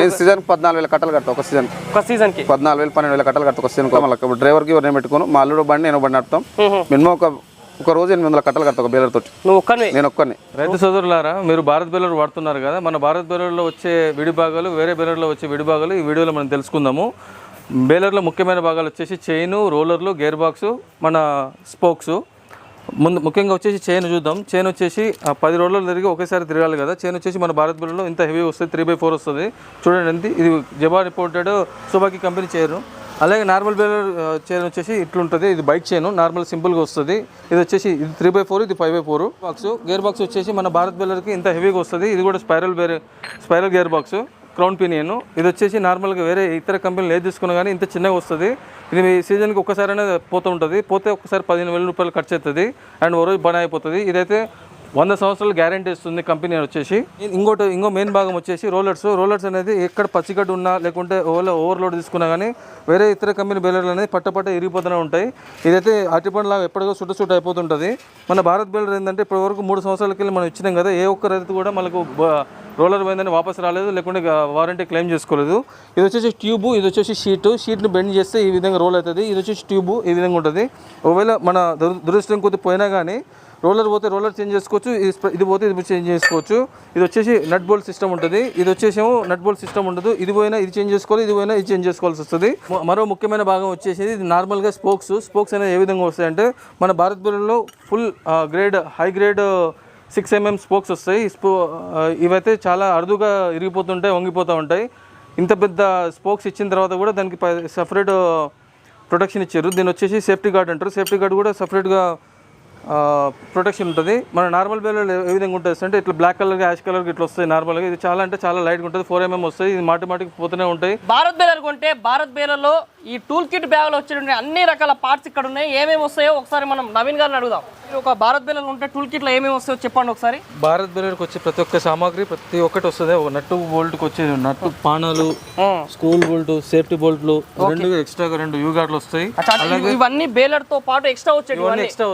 నేను సీజన్ 14,000 కట్టలు కడతా. ఒక సీజన్కి 14,000 12,000 కట్టలు కడతా. ఒక సీజన్ మళ్ళీ డ్రైవర్కి ఎవరిని పెట్టుకోను. మా అల్లుడు బండి నేను బండి నడుపుతాం. మినిమం ఒక రోజు 800 కట్టలు కడతా ఒక బేలర్ తోటి. నేను ఒక్కనే. రైతు సోదరులారా, మీరు భారత్ బేలర్ వాడుతున్నారు కదా. మన భారత్ బేలర్లో వచ్చే విడి భాగాలు, వేరే బేలర్లో వచ్చే విడి భాగాలు ఈ వీడియోలో మనం తెలుసుకుందాము. బేలర్లో ముఖ్యమైన భాగాలు వచ్చేసి చైను, రోలర్లు, గేర్ బాక్సు, మన స్పోక్స్. ముఖ్యంగా వచ్చేసి చైన్ చూద్దాం. చైన్ వచ్చేసి 10 రోలర్లు తిరిగి ఒకేసారి తిరగాలి కదా. చైన్ వచ్చేసి మన భారత్ బేలర్లో ఇంత హెవీ వస్తుంది, 3/4 వస్తుంది. చూడండి ఎంత ఇది జబాన్ ఇంపోర్టెడ్ సుబాకి కంపెనీ చైన్. అలాగే నార్మల్ బేలర్ చైన్ వచ్చేసి ఇట్లుంటుంది. ఇది బైక్ చైన్, నార్మల్ సింపుల్గా వస్తుంది. ఇది వచ్చేసి ఇది 3/4, ఇది 5/4 బాక్స్. గేర్ బాక్స్ వచ్చేసి మన భారత్ బేలర్కి ఇంత హెవీగా వస్తుంది. ఇది కూడా spiral gear box, crown pinion. ఇది వచ్చేసి నార్మల్గా వేరే ఇతర కంపెనీలు ఏది తీసుకున్నా కానీ ఇంత చిన్నగా వస్తుంది. ఇది మీ సీజన్కి ఒక్కసారైనా పోతూ ఉంటుంది. పోతే ఒక్కసారి 15,000 రూపాయలు ఖర్చు అవుతుంది అండ్ ఓ రోజు పని అయిపోతుంది. ఇదైతే 100 సంవత్సరాలు గ్యారంటీ ఇస్తుంది కంపెనీ వచ్చేసి. ఇంకో మెయిన్ భాగం వచ్చేసి రోలర్స్ అనేది ఎక్కడ పచ్చిగడ్డ ఉన్నా లేకుంటే ఓవర్లోడ్ తీసుకున్నా కానీ వేరే ఇతర కంపెనీ బేలర్లు అనేది పట్ట ఇరిగిపోతూనే ఉంటాయి. ఇదైతే అరటిపండులాగా ఎప్పటికో సుట్ట అయిపోతుంటుంది. మన భారత్ బేలర్ ఏంటంటే ఇప్పటివరకు 3 సంవత్సరాలకి మనం ఇచ్చినాం కదా. ఏ ఒక్క రైతు కూడా మనకు రోలర్ పోయిందని వాపస్ రాలేదు, లేకుంటే వారంటీ క్లెయిమ్ చేసుకోలేదు. ఇది వచ్చేసి ట్యూబ్, ఇది వచ్చేసి షీట్ని బెండ్ చేస్తే ఈ విధంగా రోల్ అవుతుంది. ఇది వచ్చేసి ట్యూబ్ ఈ విధంగా ఉంటుంది. ఒకవేళ మన దురదృష్టం కొద్ది పోయినా కానీ రోలర్ పోతే రోలర్ చేంజ్ చేసుకోవచ్చు, ఇది పోతే ఇది చేంజ్ చేసుకోవచ్చు. ఇది వచ్చేసి నట్ బోల్ట్ సిస్టమ్ ఉంటుంది. ఇది వచ్చేసేమో నట్ బోల్ట్ సిస్టమ్ ఉండదు. ఇది పోయినా ఇది చేంజ్ చేసుకోవాలి, ఇది పోయినా ఇది చేంజ్ చేసుకోవాల్సి వస్తుంది. మరో ముఖ్యమైన భాగం వచ్చేసి ఇది నార్మల్గా స్పోక్స్ అనేది ఏ విధంగా వస్తాయంటే మన భారత్ బేలర్లో full high grade 6 mm spokes వస్తాయి. ఇవైతే చాలా అరుదుగా ఇరిగిపోతుంటాయి, వంగిపోతూ ఉంటాయి. ఇంత పెద్ద స్పోక్స్ ఇచ్చిన తర్వాత కూడా దానికి సపరేట్ ప్రొటెక్షన్ ఇచ్చారు. దీని వచ్చేసి సేఫ్టీ గార్డ్ అంటారు. సేఫ్టీ గార్డ్ కూడా సపరేట్గా ప్రొటెక్షన్ ఉంటుంది. మన నార్మల్ బేలర్ ఏ విధంగా ఉంటుంది అంటే ఇట్లా బ్లాక్ కలర్గా యాష్ కలర్గా ఇట్లా వస్తాయి నార్మల్గా. ఇది చాలా లైట్గా ఉంటుంది. 4 mm వస్తాయి. ఇది మాటికి పోతూనే ఉంటాయి. భారత్ బేలర్ కొంటే భారత్ బేలర్లో ఈ టూల్ కిట్ బ్యాగ్లో వచ్చే అన్ని రకాల పార్ట్స్ ఇక్కడ ఉన్నాయి. ఏమేమి వస్తాయో ఒకసారి మనం నవీన్ గారిని అడుగుదాం. ఒక భారత్ బేలర్ ఉంటే టూల్ కిట్లో ఏమేమి వస్తాయో చెప్పండి ఒకసారి. భారత్ బేలర్కి వచ్చే ప్రతి ఒక్క సామాగ్రి ప్రతి ఒక్కటి వస్తుంది. ఒక నట్టు బోల్ట్కి వచ్చే నట్టు పానాలు, స్కూల్ బోల్ట్, సేఫ్టీ బోల్ట్లు, ఎక్స్ట్రాగా 2 యూ గార్డ్లు వస్తాయి. ఇవన్నీ బేలర్ తో పాటు ఎక్స్ట్రా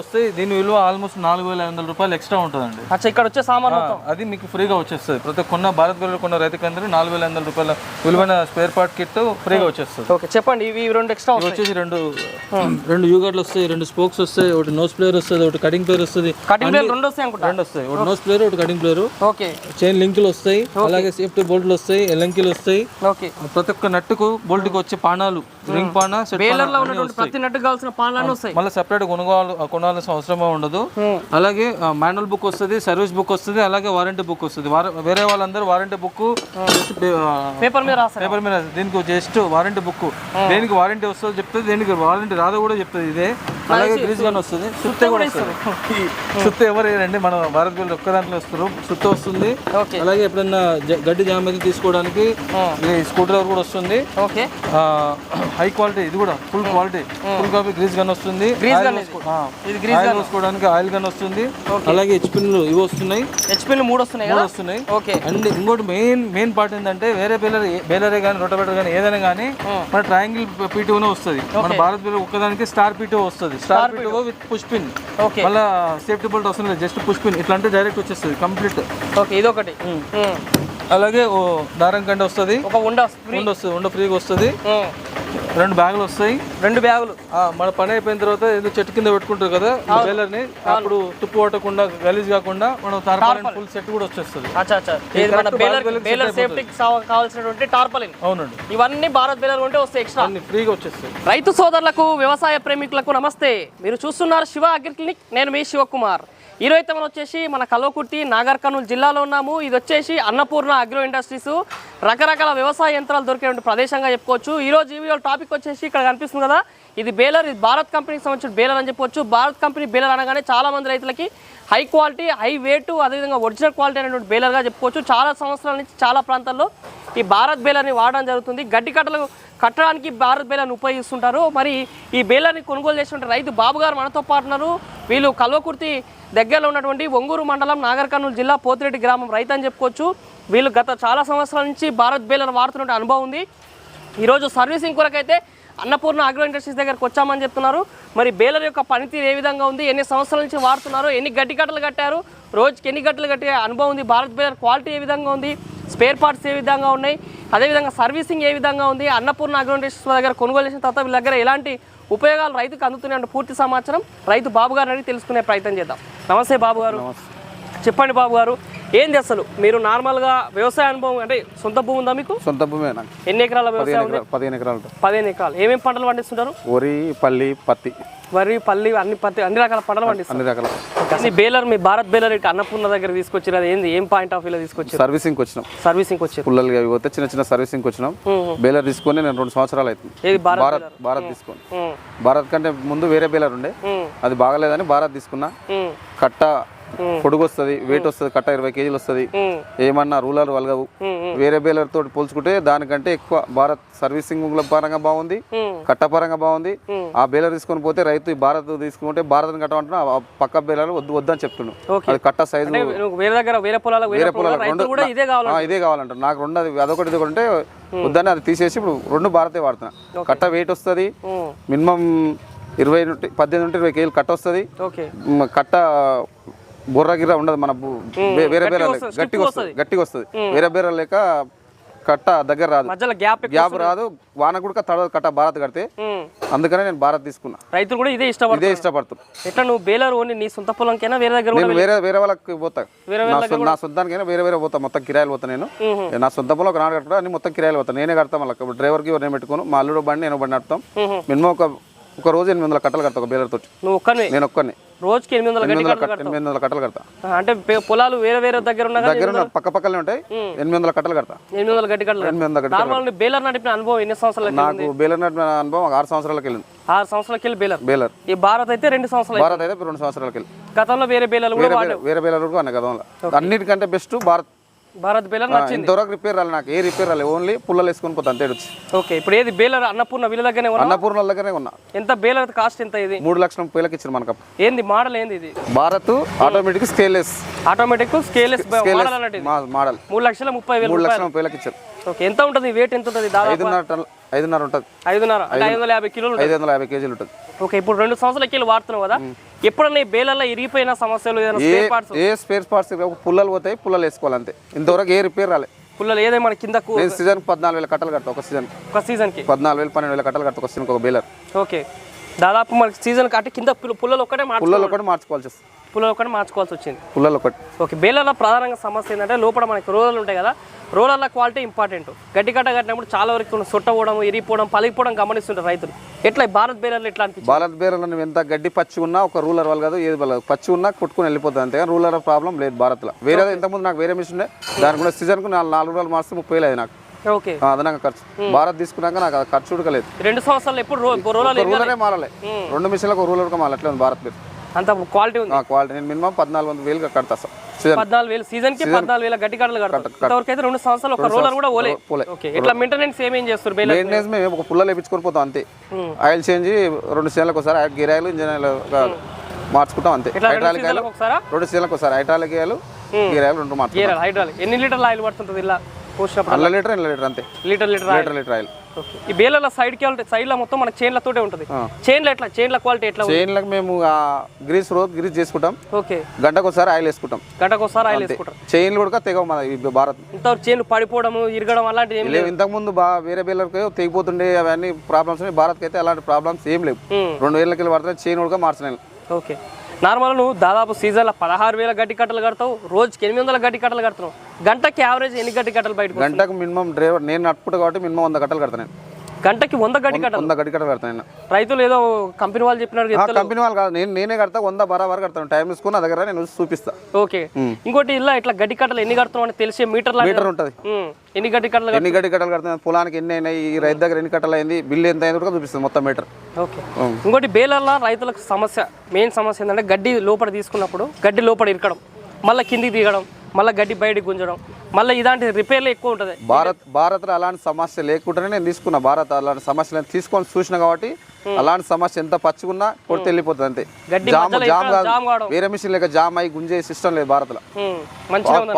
వస్తాయి. దీని విలువ ఆల్మోస్ట్ 4,500 రూపాయలు ఎక్స్ట్రా ఉంటుందండి. ఇక్కడ వచ్చే సామాన్ అది మీకు ఫ్రీగా వచ్చేస్తుంది. ప్రతి కొన్న భారత్ బేలర్ కొన్న రైతుకి అందరూ 4,500 రూపాయల విలువైన స్పేర్ పార్ట్ కిట్ ఫ్రీగా వచ్చేస్తుంది. ఓకే చెప్పండి. ఇవి 2 ఎక్స్ట్రా వచ్చేసి 2 యూ గార్డ్లు వస్తాయి, 2 స్పోక్స్ వస్తాయి, ఒకటి నోస్ ప్లేయర్ వస్తుంది, ఒకటి కటింగ్ ప్లేయర్ వస్తుంది. రెండు వస్తాయి. ఒకటి నోస్ ప్లేయర్, ఒకటి కటింగ్ ప్లేయర్. ఓకే. చైన్ లింకులు వస్తాయి, అలాగే సేఫ్టీ బోల్ట్లు వస్తాయి, ఎలంకిలు వస్తాయి. ఓకే. ప్రతి ఒక్క నట్టుకు బోల్ట్కి వచ్చే పానాలు, రింగ్ పానా, ప్రతి నట్టుకు కావాల్సిన పానాలు వస్తాయి. మళ్ళీ సెపరేట్ కొనాల్సిన అవసరం ఉండదు. అలాగే మాన్యువల్ బుక్ వస్తుంది, సర్వీస్ బుక్ వస్తుంది, అలాగే వారంటీ బుక్ వస్తుంది. వేరే వాళ్ళందరూ వారంటీ బుక్ పేపర్ మీద దీనికి జస్ట్ వారంటీ బుక్. దేనికి వారంటీ వస్తుందో చెప్తుంది, దేనికి వారంటీ రాదో కూడా చెప్తుంది. ఇదే అలాగే గ్రీజ్ గన్ వస్తుంది, సుత్తే కూడా వస్తుంది. సుత్తే ఎవరు వేయరండి, మన భారత్ బేలర్ ఒక్క దాంట్లో వస్తారు. సుత్తే వస్తుంది. అలాగే ఎప్పుడన్నా గడ్డి జామెత్రి తీసుకోవడానికి స్క్రూ డ్రైవర్ కూడా వస్తుంది. హై క్వాలిటీ, ఇది కూడా full quality, full copy grease gun వస్తుంది. ఆయిల్ వేసుకోవడానికి ఆయిల్ గన్ వస్తుంది. అలాగే హెచ్పిన్లు ఇవి వస్తున్నాయి. హెచ్పిన్లు 3 వస్తున్నాయి. అండ్ ఇంకోటి మెయిన్ పార్ట్ ఏంటంటే వేరే బేలరే కానీ రొటవేటర్ కానీ ఏదైనా కానీ మన ట్రయాంగిల్ పీటీఓనే వస్తుంది. మన భారత్ బేలర్ ఒక్కదానికి స్టార్ పీటీఓ వస్తుంది. Star PTO with push pin. మళ్ళీ సేఫ్టీ బోల్ట్ అవసరం లేదు, జస్ట్ పుష్ పిన్. ఇట్లా అంటే డైరెక్ట్ వచ్చేస్తుంది కంప్లీట్. ఇదొకటి. అలాగే దారం కంటే వస్తుంది, ఒక ఉండ ఫ్రీగా వస్తుంది. 2 బ్యాగులు వస్తాయి. 2 బ్యాగులు మన పని అయిపోయిన తర్వాత ఏదో చెట్టు కింద పెట్టుకుంటారు కదా బేలర్ని, అప్పుడు తుప్పు పట్టకుండా గలీజ్ కాకుండా మనం టార్పాలిన్ ఫుల్ సెట్ కూడా వచ్చేస్తుంది. కావాల్సినటువంటి టార్పాలిన్. అవునండి. ఇవన్నీ భారత్ బేలర్ ఉంటే వస్తాయి, ఎక్స్ట్రా ఫ్రీగా వచ్చేస్తాయి. రైతు సోదరులకు, వ్యవసాయ ప్రేమికులకు నమస్తే. మీరు చూస్తున్నారు శివ అగ్రిక్లినిక్. నేను మీ శివకుమార్. ఈరోజు మనం వచ్చేసి మన కల్వకుర్తి, నాగర్ కర్నూలు జిల్లాలో ఉన్నాము. ఇది వచ్చేసి అన్నపూర్ణ అగ్రో ఇండస్ట్రీస్. రకరకాల వ్యవసాయ యంత్రాలు దొరికే ప్రదేశంగా చెప్పుకోవచ్చు. ఈరోజు ఈ వీడియో టాపిక్ వచ్చేసి ఇక్కడ కనిపిస్తుంది కదా, ఇది బేలర్. ఇది భారత్ కంపెనీకి సంబంధించిన బేలర్ అని చెప్పొచ్చు. భారత్ కంపెనీ బేలర్ అనగానే చాలా మంది రైతులకి హై క్వాలిటీ, హై వెయిట్, అదేవిధంగా ఒరిజినల్ క్వాలిటీ అనేటువంటి బేలర్గా చెప్పుకోవచ్చు. చాలా సంవత్సరాల నుంచి చాలా ప్రాంతాల్లో ఈ భారత్ బేలర్ని వాడడం జరుగుతుంది. గడ్డి కట్టలు కట్టడానికి భారత్ బేలర్ని ఉపయోగిస్తుంటారు. మరి ఈ బేలర్ని కొనుగోలు చేస్తుంటే రైతు బాబు గారు మనతో పాటు ఉన్నారు. వీళ్ళు కల్వకుర్తి దగ్గరలో ఉన్నటువంటి ఒంగూరు మండలం, నాగర్ కర్నూలు జిల్లా, పోతిరెడ్డి గ్రామం రైతు అని చెప్పుకోవచ్చు. వీళ్ళు గత చాలా సంవత్సరాల నుంచి భారత్ బేలర్ వాడుతున్న అనుభవం ఉంది. ఈరోజు సర్వీసింగ్ కొరకైతే అన్నపూర్ణ అగ్రో ఇండస్ట్రీస్ దగ్గరకు వచ్చామని చెప్తున్నారు. మరి బేలర్ యొక్క పనితీరు ఏ విధంగా ఉంది, ఎన్ని సంవత్సరాల నుంచి వాడుతున్నారు, ఎన్ని గడ్డి కట్టలు కట్టారు, రోజుకి ఎన్ని గట్టలు కట్టే అనుభవం ఉంది, భారత్ బేలర్ క్వాలిటీ ఏ విధంగా ఉంది, స్పేర్ పార్ట్స్ ఏ విధంగా ఉన్నాయి, అదేవిధంగా సర్వీసింగ్ ఏ విధంగా ఉంది, అన్నపూర్ణ అగ్రో ఇండస్ట్రీస్ దగ్గర కొనుగోలు చేసిన తర్వాత వీళ్ళ దగ్గర ఎలాంటి ఉపయోగాలు రైతుకు అందుతున్నాయంటే పూర్తి సమాచారం రైతు బాబు గారిని అడిగి తెలుసుకునే ప్రయత్నం చేద్దాం. నమస్తే బాబు గారు. చెప్పండి బాబు గారు, ఏంది అసలు మీరు నార్మల్గా వ్యవసాయ అనుభవం అంటే సొంత భూమి ఉందా మీకు? సొంత భూమి. ఎన్ని ఎకరాల వ్యవసాయం? 15 ఎకరాలు. 15 ఎకరాలు. ఏమేమి పంటలు పండిస్తుంటారు? వరి, పల్లి, పత్తి. వరి, పల్లి, అన్ని రకాల పంటలు పండిస్తారు. అన్ని రకాల. బేలర్, మీ భారత్ బేలర్ ఇటు అన్నపూర్ణ దగ్గర తీసుకొచ్చారు, అది ఏంది, ఏం పాయింట్ ఆఫ్ వ్యూలో తీసుకొచ్చారు? సర్వీసింగ్ వచ్చినాం. సర్వీసింగ్ వచ్చారు. పుల్లలు అవి పోతే చిన్న సర్వీసింగ్ వచ్చినాం. బేలర్ తీసుకొని నేను 2 సంవత్సరాలు అవుతుంది. భారత్ తీసుకొని. భారత్ కంటే ముందు వేరే బేలర్ ఉండే, అది బాగలేదని భారత్ తీసుకున్నా. కట్ట పొడుగు వస్తుంది, వెయిట్ వస్తుంది, కట్ట 20 కేజీలు వస్తుంది, ఏమన్నా రూలర్ వలగవు. వేరే బేలర్ తోటి పోల్చుకుంటే దానికంటే ఎక్కువ భారత్ సర్వీసింగ్ పరంగా బాగుంది, కట్ట పరంగా బాగుంది. ఆ బేలర్ తీసుకొని పోతే రైతు భారత్ తీసుకుంటే భారత్ కట్టమంటున్నా పక్క బేలర్ వద్దని చెప్తున్నాడు. అది కట్ట సైజు వేరే పొలాలు ఇదే కావాలంటారు. నాకు 2 అదొకటి ఇదొకటి అంటే వద్దని అది తీసేసి ఇప్పుడు 2 భారతే వాడుతున్నా. కట్ట వెయిట్ వస్తుంది, మినిమం 18 నుండి 20 కేజీలు కట్ట వస్తుంది. కట్ట బొర్ర గిర్ర ఉండదు, మన వేరే బేర గట్టిగా వస్తుంది. వేరే బేర లేక కట్ట దగ్గర రాదు, గ్యాప్ రాదు, వాన కూడా తడవదు కట్ట భారత్ కడితే. అందుకనే నేను భారత్ తీసుకున్నా. రైతులు కూడా ఇదే ఇష్టపడుతున్నారు. ఎట్లా నువ్వు బేలర్ ఓన్లీ నీ సొంత పొలంకైనా వేరే దగ్గర? నేను వేరే వాళ్ళకి పోతా, నా సొంతానికైనా వేరే పోతా, మొత్తం కిరాయిలు పోతా. నేను నా సొంత పొలం ఒక నాడు కట్టుకుంటా, అన్ని మొత్తం కిరాయిలు పోతా, నేనే కడతా. మళ్ళీ డ్రైవర్కి నేను పెట్టుకోను, మా అల్లుడు బండి నేను బండి నడుపుతాం. మినిమం ఒక రోజు 800 కట్టలు కడతా ఒక బేలర్ తోటి. నేను ఒక్కనే రోజుకి 800 కట్టలు కడతా. అంటే పొలాలు వేరే దగ్గర పక్క పక్కనే ఉంటాయి. 800 కట్టలు కడతా. 800 గట్టి కట్టలు. బేలర్ నడిపిన అనుభవం ఎన్ని సంవత్సరాలు? నాకు బేలర్ నడిపిన అనుభవం 6 సంవత్సరాలకి వెళ్ళింది. 6 సంవత్సరాలకి వెళ్ళి బేలర్. ఈ భారత్ అయితే 2 సంవత్సరాలు. భారత్ అయితే 2 సంవత్సరాలకి వెళ్ళి. గతంలో వేరే బేలర్ కూడా అన్న గతంలో అన్నిటికంటే బెస్ట్ భారత్ బేలర్ నచ్చింది. ఇంతవరకు రిపేర్ రాలి, నాకు ఏ రిపేర్ రాలి, ఓన్లీ పుల్లలు వేసుకొని పోతా అంతే. ఓకే, ఇప్పుడు ఏది బేలర్ అన్నపూర్ణ వీళ్ళ దగ్గరనే ఉన్నా? అన్నపూర్ణ దగ్గరనే ఉన్నా. ఎంత బేలర్ కాస్ట్ ఎంత? ఇది 3,30,000 ఇచ్చారు మనకు. ఏంది మోడల్ ఏంది ఇది? భారత్ ఆటోమేటిక్ స్కేల్లెస్ మోడల్ అన్నట్టు మోడల్. 3,30,000 ఇచ్చారు. ఓకే, ఎంత ఉంటుంది వెయిట్? ఎంత ఉంటుంది? 5.5 ఉంటుంది. 5.5 అంటే 550 కిలోలు, 550 కేజీలు ఉంటుంది. ఓకే, ఇప్పుడు 2 సంవత్సరాలకి వెళ్ళి వాడుతున్నావు కదా, ఎప్పుడన్నా బేలర్లో ఇరిగిపోయిన సమస్యలు? ఏ స్పేర్ పార్ట్స్ పుల్లలు పోతాయి, పుల్లలు వేసుకోవాలి అంతే. ఇంతవరకు ఏ రిపేర్ రాలే. పుల్లలు ఏదే మన కిందకు సీజన్ 14,000 కట్టలు కడతా. ఒక సీజన్కి 14,000 12,000 కట్టలు కడతా ఒక సీజన్కి ఒక బేలర్. ఓకే, దాదాపు మనకి సీజన్ అంటే కింద పుల్లలు ఒకటే మార్చుకోవాల్సి వస్తుంది. పుల్లలు ఒకటి మార్చుకోవాల్సి వచ్చింది. పుల్లలు ఒకటి. ఓకే, బేలర్లో ప్రధానంగా సమస్య ఏంటంటే లోపల మనకి రోలర్లు ఉంటాయి కదా, రోలర్ల క్వాలిటీ ఇంపార్టెంట్. గడ్డి కట్ట కట్టినప్పుడు చాలా వరకు సొట్టపోవడం, ఇరిగిపోవడం, పలిగిపోవడం గమనిస్తుంటారు రైతులు. ఎట్లా భారత్ బేలర్లు ఎట్లా అనిపిస్తుంది? భారత్ బేలర్లో నువ్వు ఎంత గడ్డి పచ్చి ఉన్నా ఒక రూలర్ వాళ్ళు కాదు, ఏది వాళ్ళు పచ్చి ఉన్నా కొట్టుకుని వెళ్ళిపోతుంది అంతే. కానీ రూలర్ ప్రాబ్లం లేదు భారత్లో. వేరే ఇంతకుముందు నాకు వేరే మిషన్ ఉండే, దానికి కూడా సీజన్కు 4 రోజులు మార్చి 30,000 అయింది నాకు. ఓకే, అదనంగా ఖర్చు. భారత్ తీసుకున్నాక నాకు ఖర్చు ఉడకలేదు. 2 సంవత్సరాలు ఎప్పుడు రూలరే మారలే. 2 మిషన్లకు రూలర్ మారట్లేదు భారత్ బేలర్. అంత క్వాలిటీ ఉంది. క్వాలిటీ. నేను మినిమం 14,000 కడతా. 14,000 సీజన్కి 14,000 గట్టి కట్టలు కడతారు. ఇంతవరకు అయితే 2 సంవత్సరాలు ఒక రూలర్ కూడా పోలే. ఓకే, ఇట్లా మెయింటెనెన్స్ ఏమేం చేస్తారు? మెయింటెనెన్స్ మేము ఒక పుల్లలు వేపించుకొని పోతాం అంతే. ఆయిల్ చేంజ్ 2 సీజన్లకు ఒకసారి, గేర్ ఆయిల్, ఇంజన్ ఆయిల్ మార్చుకుంటాం అంతే. హైడ్రాలిక్ ఆయిల్ 2 సీజన్లకు ఒకసారి, హైడ్రాలిక్ ఆయిల్, గేర్ ఆయిల్ 2 మార్చుకుంటాం. హైడ్రాలిక్ ఎన్ని లీటర్ల ఆయిల్ పడుతుంటుంది ఇలా పోసినప్పుడు? 1 లీటర్ అంతే. Litre oil. ఈ బేలర్ల సైడ్లో మొత్తం మనకి చైన్లతోటే ఉంటుంది. చైన్ల క్వాలిటీ ఎట్లా? చైన్లకు మేము గ్రీస్ చేసుకుంటాం. ఓకే, గంటకు ఒకసారి ఆయిల్ వేసుకుంటాం. చైన్లు కూడా తెగవు మన భారత్. ఇంతవరకు చైన్లు పడిపోవడం, ఇరగడం అలాంటివి ఏం లేవు. ఇంతకు ముందు వేరే బేలర్కి తెగిపోతుండే అవన్నీ ప్రాబ్లమ్స్. భారత్కి అయితే అలాంటి ప్రాబ్లమ్స్ ఏం లేవు. 2 ఏళ్ళకి పడుతుంది. చైన్ కూడా మార్చినాయి. ఓకే, నార్మల్ నువ్వు దాదాపు సీజన్లో 16,000 గట్టి కట్టలు కడతావు, రోజుకి 800 గట్టి కట్టలు కడుతున్నావు. గంటకి యావరేజ్ ఎన్ని గట్టి కట్టలు బయటకు? గంటకు మినిమం డ్రైవర్ నేను నడుపుకుంటా కాబట్టి మినిమం 100 కట్టలు కడతాను. గంటకి 100 గట్టి కట్టలు కడతాను. రైతులు ఏదో కంపెనీ వాళ్ళు చెప్పినారు. కంపెనీ వాళ్ళు కాదు, నేనే కడతా. 100 బరాబర్ కడతాను. టైం తీసుకుని నా దగ్గర నేను చూపిస్తా. ఓకే, ఇంకోటి ఇలా ఇట్లా గడ్డి కట్టలు ఎన్ని కడతావు అని తెలిసే మీటర్ ఉంటుంది. ఎన్ని గడ్డి కట్టలు కడతాను, పొలానికి ఎన్ని అయినాయి, ఈ రైతు దగ్గర ఎన్ని కట్టలు అయింది, బిల్లు ఎంత అయింది కూడా చూపిస్తుంది మొత్తం మీటర్. ఓకే, ఇంకోటి బేలర్ల రైతులకు మెయిన్ సమస్య ఏంటంటే గడ్డి లోపల తీసుకున్నప్పుడు గడ్డి లోపల ఇరకడం, మళ్ళీ కిందికి దిగడం, మళ్ళీ గడ్డి బయటకు గుంజడం, మళ్ళీ ఇలాంటి రిపేర్లు ఎక్కువ ఉంటుంది. భారత్లో అలాంటి సమస్య లేకుండానే నేను తీసుకున్నా. భారత్ అలాంటి సమస్యలు తీసుకొని చూసిన కాబట్టి అలాంటి సమస్య ఎంత పచ్చుకున్నా కొడితే వెళ్ళిపోతుంది అంతే. జామ్ కాదు, వేరే మిషన్ లేక జామ్ అయ్యి గుంజే సిస్టమ్ లేదు భారత్లో.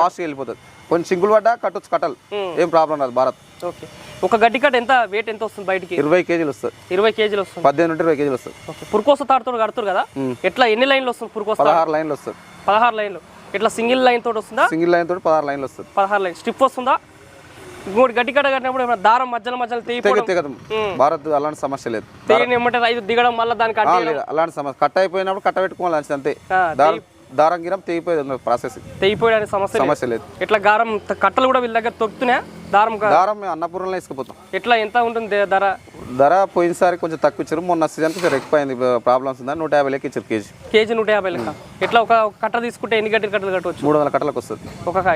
ఫాస్ట్గా వెళ్ళిపోతుంది. కొంచెం సింగులు పడ్డా కట్టొచ్చు కట్టలు, ఏం ప్రాబ్లం రాదు భారత్. ఓకే, ఒక గడ్డి కట్ట ఎంత వెయిట్ ఎంత వస్తుంది బయటికి? 20 కేజీలు వస్తుంది. 20 కేజీలు వస్తుంది. 18 నుండి 20 కేజీలు వస్తుంది. ఓకే, పురుకోస తాడుతో కడుతురు కదా, ఎట్లా ఎన్ని లైన్లు వస్తుంది పురుకోస? 16 లైన్లు వస్తుంది. 16 లైన్లు. ఇట్లా సింగిల్ లైన్ తోటి వస్తుందా? సింగిల్ లైన్ తోటి 16 లైన్లు వస్తుంది. 16 లైన్. స్ట్రిప్ వస్తుందా? ఇంకోటి గట్టి కట్ట కట్టినప్పుడు ఏమైనా దారం మధ్యలో తెగిపోవడం భారత్ అలాంటి సమస్య లేదు. తెగిన ఏమంటే రైతు దిగడం మళ్ళీ దానికి అలాంటి సమస్య కట్ అయిపోయినప్పుడు కట్ట పెట్టుకోవాలి అంతే. దారం గిరం తెగిపోయేది ప్రాసెస్ తెగిపోయడానికి సమస్య లేదు. ఇట్లా గారం కట్టలు కూడా వీళ్ళ దగ్గర తొక్కుతున్నాయా? దారం అన్నపూర్ణలో వేసుకుపోతాం. ఎట్లా ఎంత ఉంటుంది ధర? పోయినసారి కొంచెం తక్కువ ఇచ్చారు, మొన్న సీజన్ కొంచెం ఎక్కువైంది ప్రాబ్లమ్స్ ఉందని 150 లెక్క ఇచ్చారు కేజీ 150 లెక్క. ఎట్లా ఒక కట్ట తీసుకుంటే ఎన్ని కట్టలు కట్టవచ్చు? 300 కట్టలకు వస్తుంది.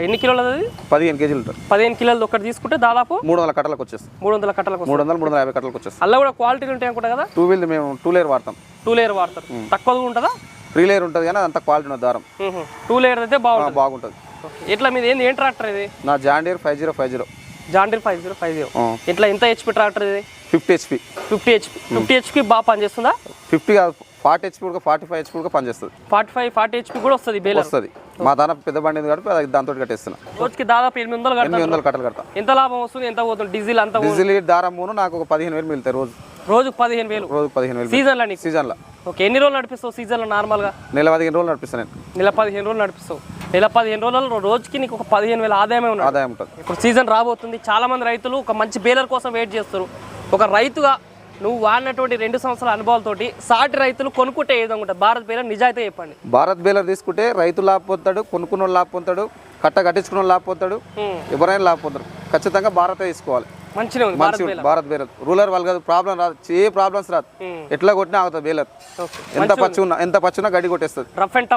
ఎన్ని కిలోలు అది? 15 కేజీలు ఉంటుంది. 15 కిలోలు ఒకటి తీసుకుంటే దాదాపు 300 కట్టలకు వచ్చేస్తుంది. 300 కట్టలకు 350 కట్టలకు వచ్చేస్తుంది. అలా కూడా క్వాలిటీలు ఉంటాయి అనుకుంటా కదా? 2 వీల్ మేము 2 లేయర్ వాడతాం. 2 లేయర్ వాడతారు. తక్కువ ఉంటుందా? 3 లేయర్ ఉంటుంది కానీ అంత క్వాలిటీ ఉన్న దారం. 2 లేయర్ అయితే బాగుంటుంది. ఎట్లా మీది ఏం ట్రాక్టర్ ఇది? నా జాండీర్ 5050. జాండీర్ 5050. ఇట్లా ఎంత హెచ్పి ట్రాక్టర్ ఇది? 50 హెచ్పి. 50 హెచ్పి బాగా పనిచేస్తుందా? 50 కాదు, 40 హెచ్పి కూడా 45 హెచ్పి కూడా పనిచేస్తుంది. 40 హెచ్పి కూడా వస్తుంది బేలర్ వస్తుంది. మా దాన పెద్ద బండి ఉంది కాబట్టి దాంతో కట్టేస్తున్నా. రోజుకి దాదాపు 800 కట్టలు కడతా. ఎంత లాభం వస్తుంది? ఎంత పోతుంది డీజిల్? అంతా డీజిల్ దారం నాకు ఒక 15,000 మిగులుతాయి రోజు 15,000 సీజన్ లో. ఓకే, ఎన్ని రోజులు నడిపిస్తావు సీజన్ లో? నార్మల్ గా నెల 15 రోజులు నడిపిస్తాను నేను. నెల 15 రోజులు నడిపిస్తావు. నెల 15 రోజులలో రోజుకి నీకు ఒక 15,000 ఆదాయం ఉంటుంది. ఇప్పుడు సీజన్ రాబోతుంది. చాలా మంది రైతులు ఒక మంచి బేలర్ కోసం వెయిట్ చేస్తారు. ఒక రైతుగా నువ్వు వాడినటువంటి 2 సంవత్సరాల అనుభవాలతోటి సాటి రైతులు కొనుక్కుంటే ఏ విధంగా ఉంటుంది? భారత్ బేలర్ నిజాయితీ చెప్పండి. భారత్ బేలర్ తీసుకుంటే రైతు లాభపోతాడు, కొనుక్కున్న వాళ్ళు లాభపోతాడు, కట్ట కట్టించుకున్న వాళ్ళు లాభపోతాడు, ఎవరైనా లాభపోతాడు. ఖచ్చితంగా భారత్ తీసుకోవాలి. భారత్ బేలర్ రూలర్ వాళ్ళు కాదు, ప్రాబ్లం రాదు, ఏ ప్రాబ్లమ్స్ రాదు. ఎట్లా కొట్టినా ఆగుతుంది బేలర్. ఎంత పచ్చున్నా గడ్డి కొట్టేస్తుంది. రఫ్ అండ్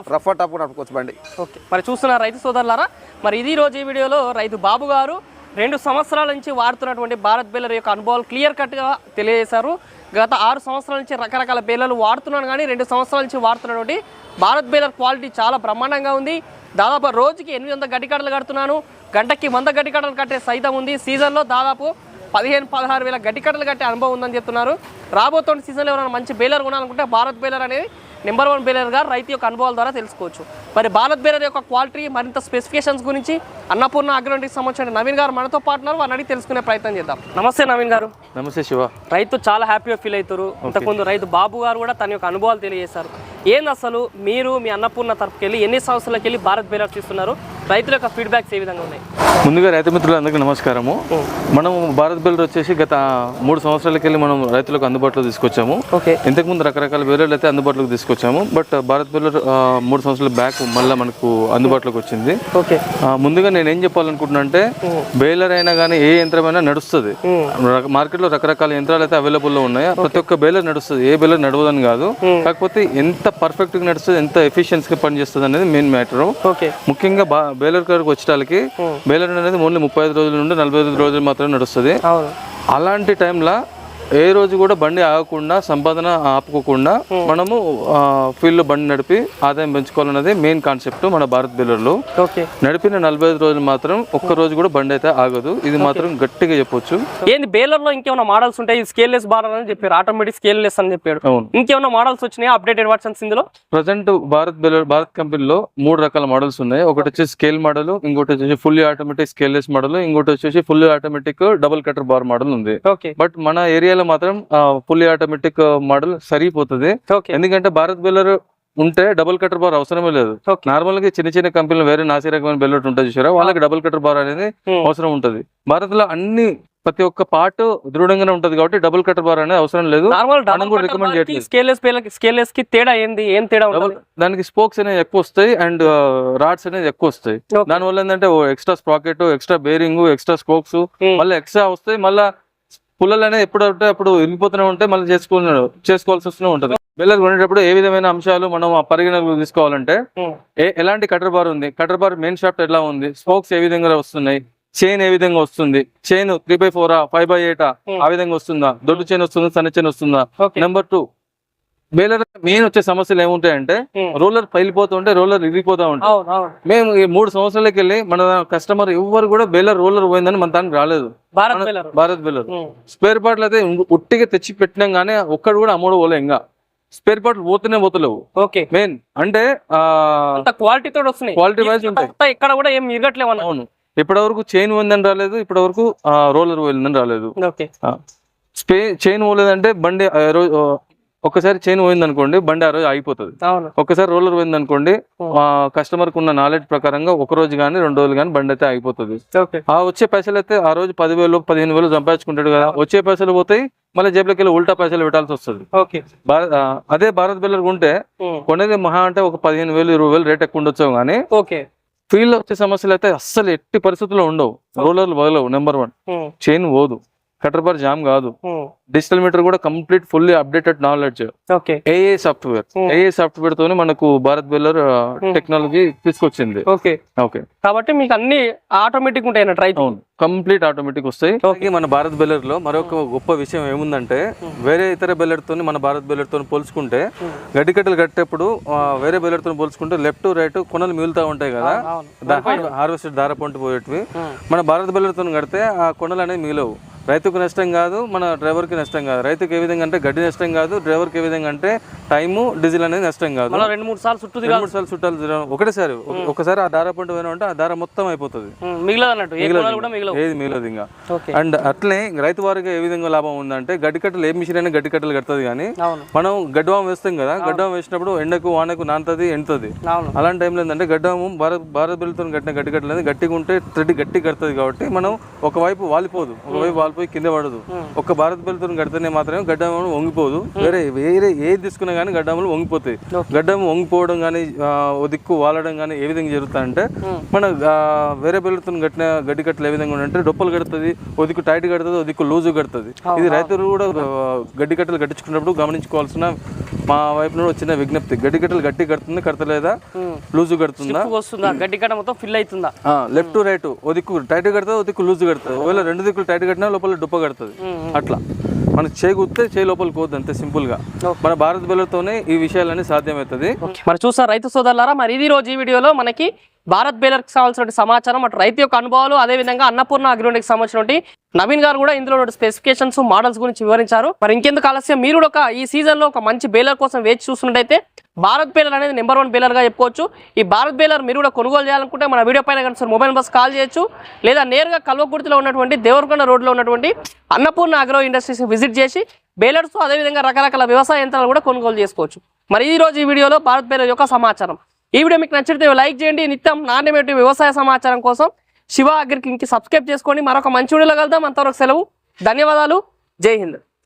టఫ్ నడుపుకోవచ్చు బండి. ఓకే, మరి చూస్తున్న రైతు సోదరులారా, మరి ఇది రోజు ఈ వీడియోలో రైతు బాబు గారు 2 సంవత్సరాల నుంచి వాడుతున్నటువంటి భారత్ బేలర్ యొక్క అనుభవాలు క్లియర్ కట్గా తెలియజేశారు. గత 6 సంవత్సరాల నుంచి రకరకాల బేలర్లు వాడుతున్నాను కానీ 2 సంవత్సరాల నుంచి వాడుతున్నటువంటి భారత్ బేలర్ క్వాలిటీ చాలా బ్రహ్మాండంగా ఉంది. దాదాపు రోజుకి 800 గడ్డికట్టలు కడుతున్నాను, గంటకి 100 గడ్డికట్టలు కట్టే సైతం ఉంది. సీజన్లో దాదాపు 15-16 వేల గడ్డికట్టలు కట్టే అనుభవం ఉందని చెప్తున్నారు. రాబోతున్న సీజన్లో ఎవరైనా మంచి బేలర్ కొనాలనుకుంటే భారత్ బేలర్ అనేది నెంబర్ 1 బేలర్ గా రైతు యొక్క అనుభవాల ద్వారా తెలుసుకోవచ్చు. మరి భారత్ బేలర్ యొక్క క్వాలిటీ మరింత స్పెసిఫికేషన్స్ గురించి అన్నపూర్ణ అగ్రోకి సంబంధించిన నవీన్ గారు మనతో పాటున్నారు. వారిని అడిగి తెలుసుకునే ప్రయత్నం చేద్దాం. నమస్తే నవీన్ గారు. నమస్తే శివ. రైతు చాలా హ్యాపీగా ఫీల్ అవుతారు. ఇంతకుముందు రైతు బాబు గారు కూడా తన యొక్క అనుభవాలు తెలియజేశారు. ఏంది అసలు మీరు మీ అన్నపూర్ణ తరపుకి వెళ్ళి ఎన్ని సంవత్సరాలకి వెళ్ళి భారత్ బేలర్ తీస్తున్నారు? రైతుల యొక్క ఫీడ్బ్యాక్స్ ఏ విధంగా ఉన్నాయి? ముందుగా రైతు మిత్రులందరికీ నమస్కారము. మనం భారత్ బేలర్ వచ్చేసి గత 3 సంవత్సరాలకి వెళ్ళి మనం రైతులకు అందుబాటులో తీసుకొచ్చాము. ఇంతకుముందు రకరకాల బేలర్లు అయితే అందుబాటులోకి తీసుకొచ్చాము. బట్ భారత్ బేలర్ 3 సంవత్సరాల బ్యాక్ మళ్ళీ మనకు అందుబాటులోకి వచ్చింది. ముందుగా నేను ఏం చెప్పాలనుకుంటున్నా అంటే, బేలర్ అయినా కానీ ఏ యంత్రమైనా నడుస్తుంది. మార్కెట్లో రకరకాల యంత్రాలు అయితే అవైలబుల్లో ఉన్నాయి. ప్రతి ఒక్క బేలర్ నడుస్తుంది, ఏ బేలర్ నడవదని కాదు. కాకపోతే ఎంత పర్ఫెక్ట్ గా నడుస్తుంది, ఎంత ఎఫిషియన్సీగా పనిచేస్తుంది అనేది మెయిన్ మ్యాటర్. ముఖ్యంగా బేలర్ కాడికి వచ్చేటానికి బేలర్ అనేది ఓన్లీ 35 రోజుల నుండి 45 రోజులు మాత్రమే నడుస్తుంది. అలాంటి టైంలో ఏ రోజు కూడా బండి ఆగకుండా, సంపాదన ఆపుకోకుండా మనము ఫీల్డ్ లో బండి నడిపి ఆదాయం పెంచుకోవాలన్నది మెయిన్ కాన్సెప్ట్ మన భారత్ బేలర్ లో. నడిపిన 45 రోజులు మాత్రం ఒక్క రోజు కూడా బండి అయితే ఆగదు. ఇది మాత్రం గట్టిగా చెప్పొచ్చు. ఏంది బేలర్ లో ఇంకేమైనా మోడల్స్ ఉంటాయి? స్కేల్ లెస్ బార్ అని చెప్పారు, ఆటోమేటిక్ స్కేల్ లెస్ అని చెప్పాడు. ఇంకేమైనా మోడల్స్ వచ్చినాయి అప్డేటెడ్ వర్షన్స్ ఇందులో? ప్రజెంట్ భారత్ కంపెనీలో 3 రకాల మోడల్స్ ఉన్నాయి. ఒకటి వచ్చేసి స్కేల్ మోడల్, ఇంకోటి వచ్చేసి fully automatic scale less model, ఇంకోటి వచ్చేసి fully automatic double cutter bar model ఉంది. బట్ మన ఏరియా మాత్రం ఫుల్లీ ఆటోమేటిక్ మోడల్ సరిపోతుంది. ఎందుకంటే భారత్ బేలర్ ఉంటే డబుల్ కటర్ బార్ అవసరమే లేదు. నార్మల్ గా చిన్న కంపెనీలు వేరే నాసి రకమైన బెల్లెట్ ఉంటుంది చూసారా, వాళ్ళకి డబుల్ కటర్ బార్ అనేది అవసరం ఉంటుంది. భారత్ లో ప్రతి ఒక్క పార్ట్ దృఢంగానే ఉంటది కాబట్టి డబుల్ కటర్ బార్ అనేది అవసరం లేదు. రికమెండ్ చేయట్లేదు. దానికి స్పోక్స్ అనేది ఎక్కువ వస్తాయి అండ్ రాడ్స్ అనేది ఎక్కువ వస్తాయి. దాని వల్ల ఏంటంటే extra sprocket, extra bearing, extra spokes మళ్ళీ ఎక్స్ట్రా వస్తాయి. మళ్ళీ పుల్లలు అనేది ఎప్పుడంటే అప్పుడు వెళ్ళిపోతూనే ఉంటాయి, మళ్ళీ చేసుకోవాల్సి వస్తూనే ఉంటది. బేలర్ కొనేటప్పుడు ఏ విధమైన అంశాలు మనం పరిగణనకు తీసుకోవాలంటే, ఎలాంటి కటర్ బార్ ఉంది, కటర్ బార్ మెయిన్ షాఫ్ట్ ఎలా ఉంది, స్పోక్స్ ఏ విధంగా వస్తున్నాయి, చైన్ ఏ విధంగా వస్తుంది, చైన్ 3/4 5/8 ఆ విధంగా వస్తుందా, దొడ్డు చైన్ వస్తుందా, సన్న చైన్ వస్తుందా. నెంబర్ 2, బేలర్ మెయిన్ వచ్చే సమస్యలు ఏముంటాయంటే, రోలర్ పైలిపోతుంటే రోలర్ ఇరిగిపోతా ఉంటాయి. మేము ఈ 3 సంవత్సరాలకి వెళ్ళి మన కస్టమర్ ఎవరు కూడా బేలర్ రోలర్ పోయిందని మన దానికి రాలేదు. భారత్ బేలర్ స్పేర్ పార్ట్లు అయితే ఉట్టిగా తెచ్చి పెట్టినాం కానీ ఒక్కడు కూడా అమ్ముడు పోలే. ఇంకా స్పేర్ పార్ట్లు పోతలేవు. మెయిన్ అంటే క్వాలిటీ తోటి వస్తున్నాయి, క్వాలిటీ వైజ్ ఉంటాయి. ఇక్కడ కూడా ఏం ఇరగట్లేవు. అవును, ఇప్పటి వరకు చైన్ పోయిందని రాలేదు, ఇప్పటి వరకు రోలర్ పోయిందని రాలేదు. చైన్ పోలేదంటే బండి ఒక్కసారి చైన్ పోయింది అనుకోండి బండి ఆ రోజు ఆగిపోతుంది. ఒక్కసారి రోలర్ పోయింది అనుకోండి కస్టమర్ కు ఉన్న నాలెడ్జ్ ప్రకారంగా ఒక రోజు కానీ 2 రోజులు కానీ బండి అయితే ఆగిపోతుంది. ఆ వచ్చే పైసలు అయితే ఆ రోజు 10,000 15,000 సంపాదించుకుంటాడు కదా, వచ్చే పైసలు పోతాయి, మళ్ళీ జేబులోకి వెళ్ళి ఉల్టా పైసలు పెట్టాల్సి వస్తుంది. అదే భారత్ బేలర్ ఉంటే కొనేది మహా అంటే ఒక 15,000 20,000 రేట్ ఎక్కువ ఉండొచ్చు కానీ ఫీల్డ్ లో వచ్చే సమస్యలు అయితే అస్సలు ఎట్టి పరిస్థితుల్లో ఉండవు. రోలర్లు వదలవు, నెంబర్ 1 చైన్ పోదు, కటర్ బార్ జామ్ కాదు, డిజిటల్ మీటర్ కూడా కంప్లీట్ ఫుల్లీ అప్డేటెడ్ నాలెడ్జ్, ఏఏ సాఫ్ట్వేర్ తోనే మనకు భారత్ బేలర్ టెక్నాలజీ తీసుకొచ్చింది. కాబట్టి మీకు అన్ని ఆటోమేటిక్ ఉంటాయి, కంప్లీట్ ఆటోమేటిక్ వస్తాయి. మన భారత్ బేలర్ లో మరొక గొప్ప విషయం ఏముందంటే వేరే ఇతర బేలర్ తోని మన భారత్ బేలర్ తోని పోల్చుకుంటే గడ్డికట్టలు కట్టేప్పుడు వేరే బేలర్ తోని పోల్చుకుంటే లెఫ్ట్ రైట్ కొనలు మిగులుతా ఉంటాయి కదా, హార్వెస్టర్ దార పంట పోయేటివి. మన భారత్ బేలర్ తోని కడితే ఆ కొనలు అనేది మిగిలవు. రైతుకు నష్టం కాదు, మన డ్రైవర్కి నష్టం కాదు. రైతుకి ఏ విధంగా అంటే గడ్డి నష్టం కాదు, డ్రైవర్కి ఏ విధంగా అంటే టైము డీజిల్ అనేది నష్టం కాదు. 2-3 సార్లు చుట్టాలు ఒకటేసారి ఒకసారి ఆ దార పంట పోయినా అంటే ఆ దార మొత్తం అయిపోతుంది, ఏది మిగలదు ఇంకా. అండ్ అట్లనే రైతు వారికి ఏ విధంగా లాభం ఉందంటే గడ్డి కట్టలు ఏ మిషన్ అయినా గడ్డి కట్టలు కడుతుంది కానీ మనం గడ్డవాం వేస్తాం కదా, గడ్డవాం వేసినప్పుడు ఎండకు వానకు నానుతుంది ఎండుతుంది. అలాంటి టైంలో ఏంటంటే గడ్డవాము భారత్ బేలర్తో కట్టిన గడ్డి కట్టలు అనేది గట్టిగా ఉంటే థ్రెడ్ గట్టి కడుతుంది కాబట్టి మనం ఒకవైపు వాలిపోదు, ఒకవైపు వాలిపోయి కింద పడదు. ఒక భారత్ బేలర్తో కడితేనే మాత్రమే గడ్డవాము వంగిపోదు. వేరే ఏది తీసుకున్నా కానీ గడ్డములు వంగిపోతాయి. గడ్డము వంగిపోవడం కానీ ఓ దిక్కు వాలడం కానీ ఏ విధంగా జరుగుతుందంటే మన వేరే బేలర్తో కట్టిన గడ్డి కట్టలు ఏ విధంగా ఉంటే డొప్పలు కడుతుంది, ఓ దిక్కు టైట్ కడుతుంది, ఓ దిక్కు లూజు కడుతుంది. ఇది రైతులు కూడా గడ్డి కట్టలు కట్టించుకున్నప్పుడు గమనించుకోవాల్సిన మా వైపు నుండి వచ్చిన విజ్ఞప్తి. గడ్డి కట్టలు గట్టి కడుతుంది కడతలేదా, లూజు కడుతుందా, గడ్డి కట్ట మొత్తం ఫిల్ అవుతుందా, లెఫ్ట్ రైట్ ఓ దిక్కు టైట్ కడుతుంది, ఓ దిక్కు లూజు కడుతుంది. ఒకవేళ 2 దిక్కులు టైట్ కట్టినా లోపల డుప్ప కడుతుంది. అట్లా మనకు చేకూస్తే చేయి లోపలికి పోద్ది, అంతే సింపుల్ గా. మన భారత్ బేలర్తోనే ఈ విషయాలన్నీ సాధ్యమవుతుంది. మరి చూసారు రైతు సోదరులారా, మరి ఇది రోజు ఈ వీడియోలో మనకి భారత్ బేలర్ కి కావాల్సిన సమాచారం, అటు రైతు యొక్క అనుభవాలు, అదే విధంగా అన్నపూర్ణ అగ్రోనికి సంబంధించిన నవీన్ గారు కూడా ఇందులో స్పెసిఫికేషన్స్ మోడల్స్ గురించి వివరించారు. మరి ఇంకెందుకు ఆలస్యం, మీరు కూడా ఈ సీజన్ లో ఒక మంచి బేలర్ కోసం వేచి చూస్తున్నట్టయితే భారత్ బేలర్ అనేది నెంబర్ 1 బేలర్ గా చెప్పుకోవచ్చు. ఈ భారత్ బేలర్ మీరు కూడా కొనుగోలు చేయాలనుకుంటే మన వీడియో పైన కనుక మొబైల్ బస్ కాల్ చేయొచ్చు, లేదా నేరుగా కల్వకుర్తిలో ఉన్నటువంటి దేవరకొండ రోడ్లో ఉన్నటువంటి అన్నపూర్ణ అగ్రో ఇండస్ట్రీస్ విజిట్ చేసి బేలర్స్ అదేవిధంగా రకరకాల వ్యవసాయ యంత్రాలు కూడా కొనుగోలు చేసుకోవచ్చు. మరి ఈ రోజు ఈ వీడియోలో భారత్ బేలర్ యొక్క సమాచారం. ఈ వీడియో మీకు నచ్చితే లైక్ చేయండి. నిత్యం నాణ్యమైన వ్యవసాయ సమాచారం కోసం శివ అగ్రిక్లినిక్ కి సబ్స్క్రైబ్ చేసుకోండి. మరొక మంచి వీడియోలో కలుద్దాం. అంతవరకు సెలవు, ధన్యవాదాలు, జై హింద్.